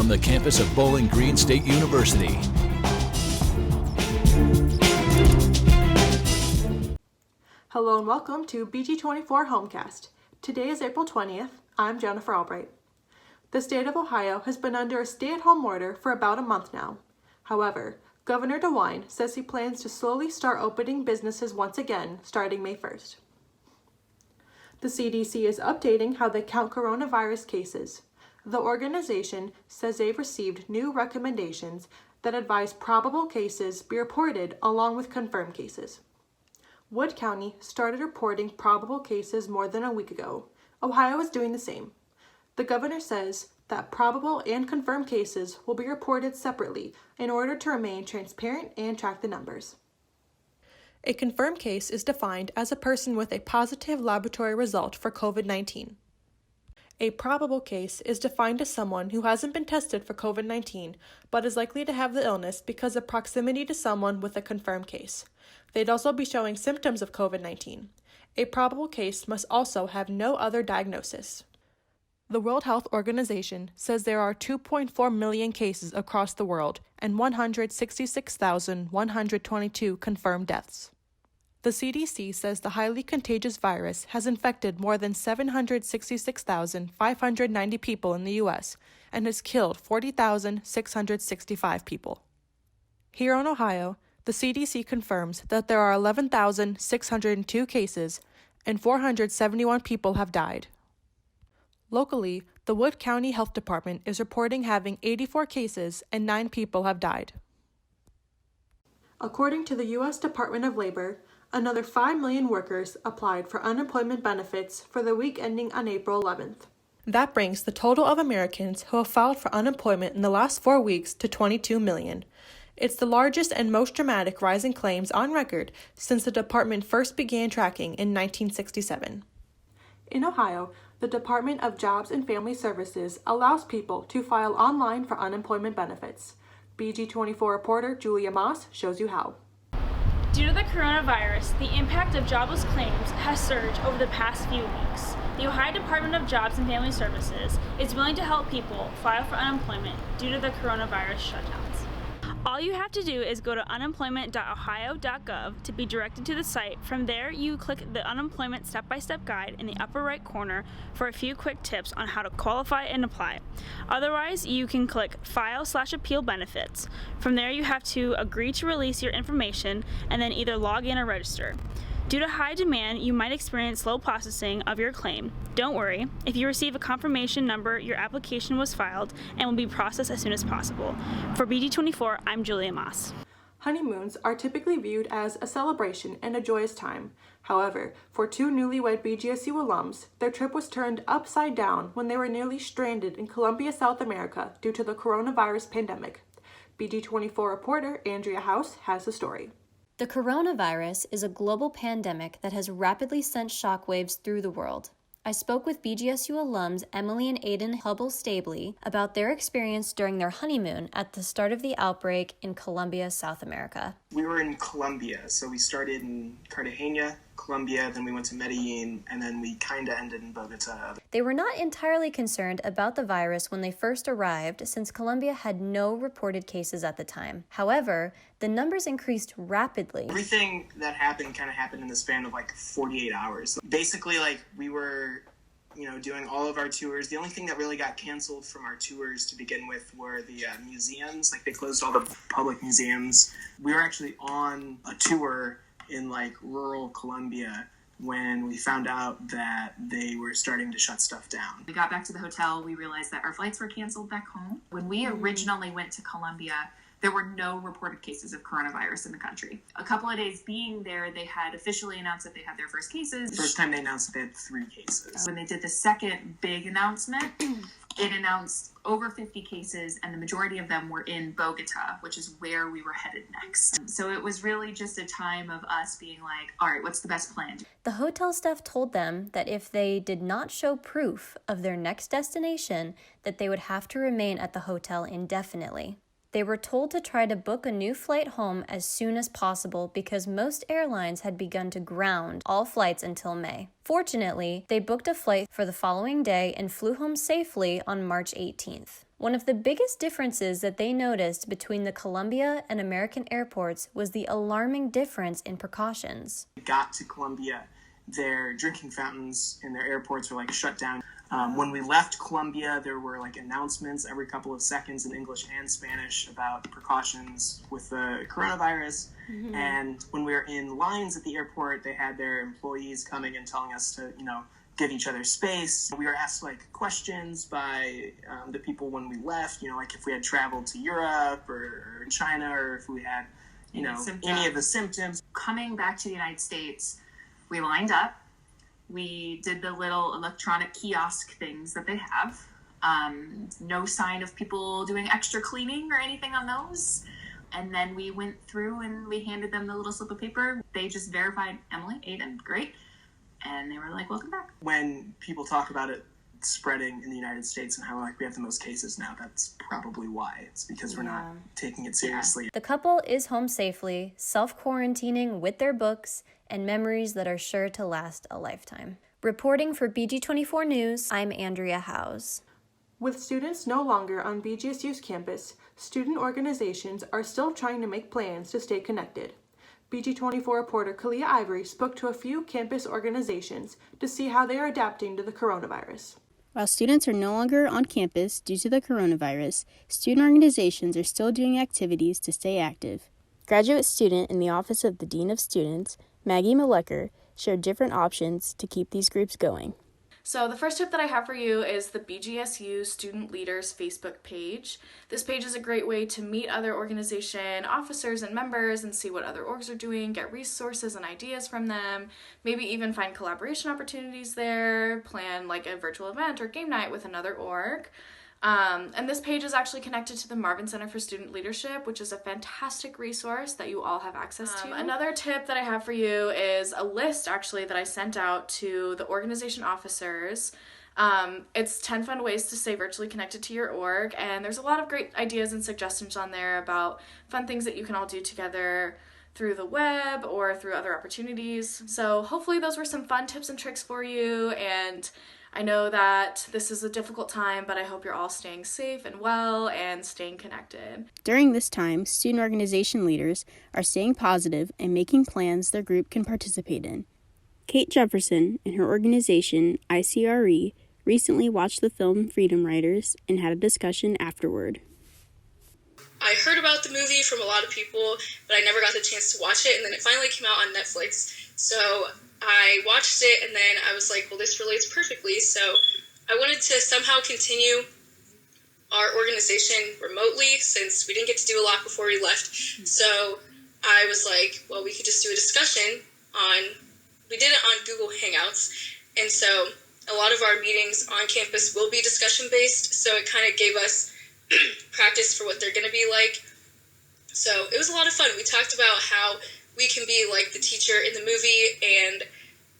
from the campus of Bowling Green State University. Hello and welcome to BG24 Homecast. Today is April 20th. I'm Jennifer Albright. The state of Ohio has been under a stay-at-home order for about a month now. However, Governor DeWine says he plans to slowly start opening businesses once again starting May 1st. The CDC is updating how they count coronavirus cases. The organization says they've received new recommendations that advise probable cases be reported along with confirmed cases. Wood County started reporting probable cases more than a week ago. Ohio is doing the same. The governor says that probable and confirmed cases will be reported separately in order to remain transparent and track the numbers. A confirmed case is defined as a person with a positive laboratory result for COVID-19. A probable case is defined as someone who hasn't been tested for COVID-19 but is likely to have the illness because of proximity to someone with a confirmed case. They'd also be showing symptoms of COVID-19. A probable case must also have no other diagnosis. The World Health Organization says there are 2.4 million cases across the world and 166,122 confirmed deaths. The CDC says the highly contagious virus has infected more than 766,590 people in the U.S. and has killed 40,665 people. Here in Ohio, the CDC confirms that there are 11,602 cases and 471 people have died. Locally, the Wood County Health Department is reporting having 84 cases and 9 people have died. According to the U.S. Department of Labor, another 5 million workers applied for unemployment benefits for the week ending on April 11th. That brings the total of Americans who have filed for unemployment in the last 4 weeks to 22 million. It's the largest and most dramatic rise in claims on record since the department first began tracking in 1967. In Ohio, the Department of Jobs and Family Services allows people to file online for unemployment benefits. BG24 reporter Julia Moss shows you how. Due to the coronavirus, the impact of jobless claims has surged over the past few weeks. The Ohio Department of Jobs and Family Services is willing to help people file for unemployment due to the coronavirus shutdowns. All you have to do is go to unemployment.ohio.gov to be directed to the site. From there, you click the unemployment step-by-step guide in the upper right corner for a few quick tips on how to qualify and apply. Otherwise, you can click File/Appeal Benefits. From there, you have to agree to release your information and then either log in or register. Due to high demand, you might experience slow processing of your claim. Don't worry, if you receive a confirmation number, your application was filed and will be processed as soon as possible. For BG24, I'm Julia Moss. Honeymoons are typically viewed as a celebration and a joyous time. However, for 2 newlywed BGSU alums, their trip was turned upside down when they were nearly stranded in Colombia, South America due to the coronavirus pandemic. BG24 reporter Andrea House has the story. The coronavirus is a global pandemic that has rapidly sent shockwaves through the world. I spoke with BGSU alums Emily and Aiden Hubble-Stabley about their experience during their honeymoon at the start of the outbreak in Colombia, South America. We were in Colombia, so we started in Cartagena, Colombia, then we went to Medellin, and then we kind of ended in Bogota. They were not entirely concerned about the virus when they first arrived, since Colombia had no reported cases at the time. However, the numbers increased rapidly. Everything that happened kind of happened in the span of 48 hours. Basically, we were doing all of our tours. The only thing that really got canceled from our tours to begin with were the museums. They closed all the public museums. We were actually on a tour in rural Colombia when we found out that they were starting to shut stuff down. We got back to the hotel, we realized that our flights were canceled back home. When we originally went to Colombia, there were no reported cases of coronavirus in the country. A couple of days being there, they had officially announced that they had their first cases. The first time they announced that they had 3 cases. When they did the second big announcement, it announced over 50 cases, and the majority of them were in Bogota, which is where we were headed next. So it was really just a time of us being all right, what's the best plan? The hotel staff told them that if they did not show proof of their next destination, that they would have to remain at the hotel indefinitely. They were told to try to book a new flight home as soon as possible because most airlines had begun to ground all flights until May. Fortunately, they booked a flight for the following day and flew home safely on March 18th. One of the biggest differences that they noticed between the Columbia and American airports was the alarming difference in precautions. Got to Columbia, their drinking fountains in their airports were shut down. When we left Columbia, there were announcements every couple of seconds in English and Spanish about precautions with the coronavirus. Mm-hmm. And when we were in lines at the airport, they had their employees coming and telling us to, give each other space. We were asked questions by the people when we left, if we had traveled to Europe or China, or if we had, any of the symptoms. Coming back to the United States, we lined up. We did the little electronic kiosk things that they have. No sign of people doing extra cleaning or anything on those. And then we went through and we handed them the little slip of paper. They just verified Emily, Aiden, great. And they were like, welcome back. When people talk about it spreading in the United States and how we have the most cases now, that's probably why. It's because we're not taking it seriously. The couple is home safely, self-quarantining with their books and memories that are sure to last a lifetime. Reporting for BG24 News, I'm Andrea Howes. With students no longer on BGSU's campus, student organizations are still trying to make plans to stay connected. BG24 reporter Kalia Ivory spoke to a few campus organizations to see how they are adapting to the coronavirus. While students are no longer on campus due to the coronavirus, student organizations are still doing activities to stay active. Graduate student in the Office of the Dean of Students, Maggie Malecker, shared different options to keep these groups going. So the first tip that I have for you is the BGSU Student Leaders Facebook page. This page is a great way to meet other organization officers and members and see what other orgs are doing, get resources and ideas from them, maybe even find collaboration opportunities there, plan a virtual event or game night with another org. And this page is actually connected to the Marvin Center for Student Leadership, which is a fantastic resource that you all have access to. Another tip that I have for you is a list actually that I sent out to the organization officers. It's 10 fun ways to stay virtually connected to your org, and there's a lot of great ideas and suggestions on there about fun things that you can all do together through the web or through other opportunities. So hopefully those were some fun tips and tricks for you, and I know that this is a difficult time, but I hope you're all staying safe and well and staying connected. During this time, student organization leaders are staying positive and making plans their group can participate in. Kate Jefferson and her organization, ICRE, recently watched the film Freedom Riders and had a discussion afterward. I heard about the movie from a lot of people, but I never got the chance to watch it, and then it finally came out on Netflix. So I watched it, and then I was like, well, this relates perfectly. So I wanted to somehow continue our organization remotely since we didn't get to do a lot before we left. So I was like, well, we could just do a discussion we did it on Google Hangouts. And so a lot of our meetings on campus will be discussion-based. So it kind of gave us practice for what they're going to be like. So it was a lot of fun. We talked about how we can be like the teacher in the movie, and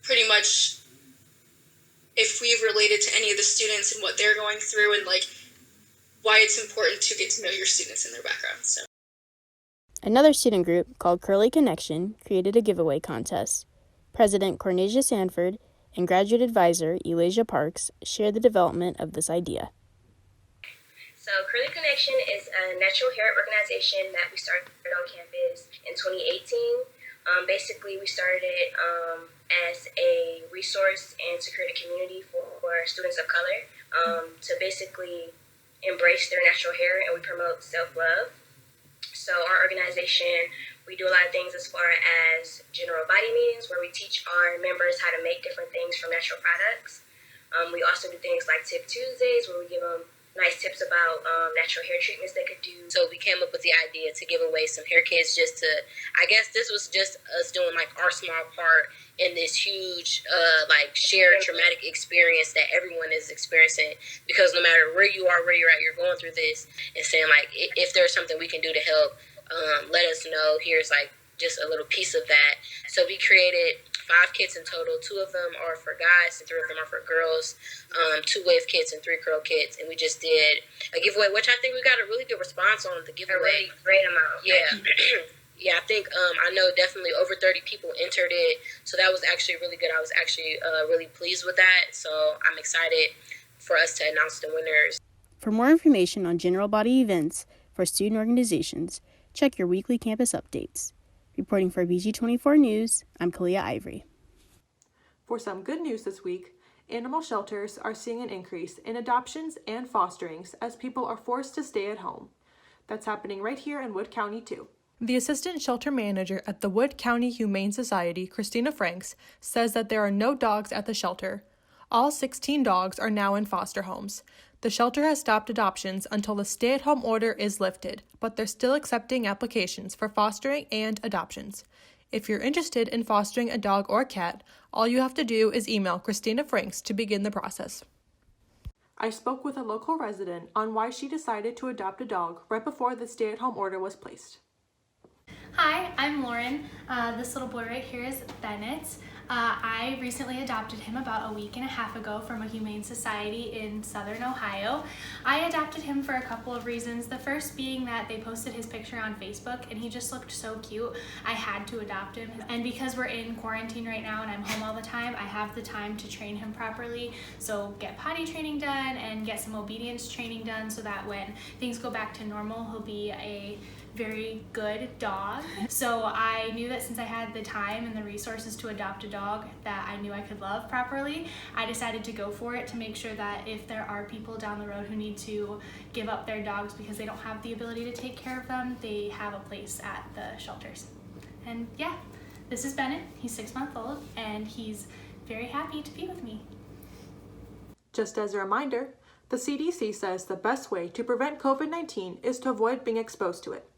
pretty much if we've related to any of the students and what they're going through, and why it's important to get to know your students and their backgrounds. So. Another student group called Curly Connection created a giveaway contest. President Cornesia Sanford and graduate advisor Elijah Parks shared the development of this idea. So Curly Connection is a natural hair organization that we started on campus in 2018. Basically, we started it as a resource and to create a community for students of color to basically embrace their natural hair, and we promote self-love. So our organization, we do a lot of things as far as general body meetings where we teach our members how to make different things from natural products. We also do things like Tip Tuesdays where we give them nice tips about natural hair treatments they could do. So we came up with the idea to give away some hair kits just to, I guess this was just us doing our small part in this huge shared traumatic experience that everyone is experiencing, because no matter where you are, where you're at, you're going through this, and saying if there's something we can do to help, let us know. Here's just a little piece of that. So we created 5 kits in total. 2 of them are for guys and 3 of them are for girls. 2 wave kits and 3 curl kits. And we just did a giveaway, which I think we got a really good response on the giveaway. A really great amount. Yeah. Yeah, I think I know definitely over 30 people entered it. So that was actually really good. I was actually really pleased with that. So I'm excited for us to announce the winners. For more information on general body events for student organizations, check your weekly campus updates. Reporting for BG24 News, I'm Kalia Ivory. For some good news this week, animal shelters are seeing an increase in adoptions and fosterings as people are forced to stay at home. That's happening right here in Wood County, too. The assistant shelter manager at the Wood County Humane Society, Christina Franks, says that there are no dogs at the shelter. All 16 dogs are now in foster homes. The shelter has stopped adoptions until the stay-at-home order is lifted, but they're still accepting applications for fostering and adoptions. If you're interested in fostering a dog or cat, all you have to do is email Christina Franks to begin the process. I spoke with a local resident on why she decided to adopt a dog right before the stay-at-home order was placed. Hi, I'm Lauren. This little boy right here is Bennett. I recently adopted him about a week and a half ago from a humane society in southern Ohio. I adopted him for a couple of reasons. The first being that they posted his picture on Facebook and he just looked so cute. I had to adopt him. And because we're in quarantine right now and I'm home all the time, I have the time to train him properly. So get potty training done and get some obedience training done so that when things go back to normal, he'll be a very good dog. So I knew that since I had the time and the resources to adopt a dog that I knew I could love properly, I decided to go for it to make sure that if there are people down the road who need to give up their dogs because they don't have the ability to take care of them, they have a place at the shelters. And yeah, this is Bennett. He's 6 months old and he's very happy to be with me. Just as a reminder, the CDC says the best way to prevent COVID-19 is to avoid being exposed to it.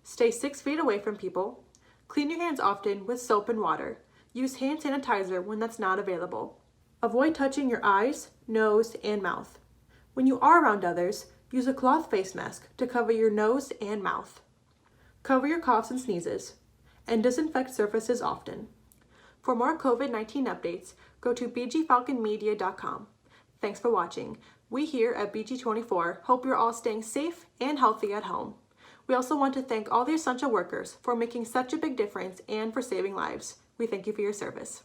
Stay 6 feet away from people. Clean your hands often with soap and water. Use hand sanitizer when that's not available. Avoid touching your eyes, nose, and mouth. When you are around others, use a cloth face mask to cover your nose and mouth. Cover your coughs and sneezes, and disinfect surfaces often. For more COVID-19 updates, go to bgfalconmedia.com. Thanks for watching. We here at BG24 hope you're all staying safe and healthy at home. We also want to thank all the essential workers for making such a big difference and for saving lives. We thank you for your service.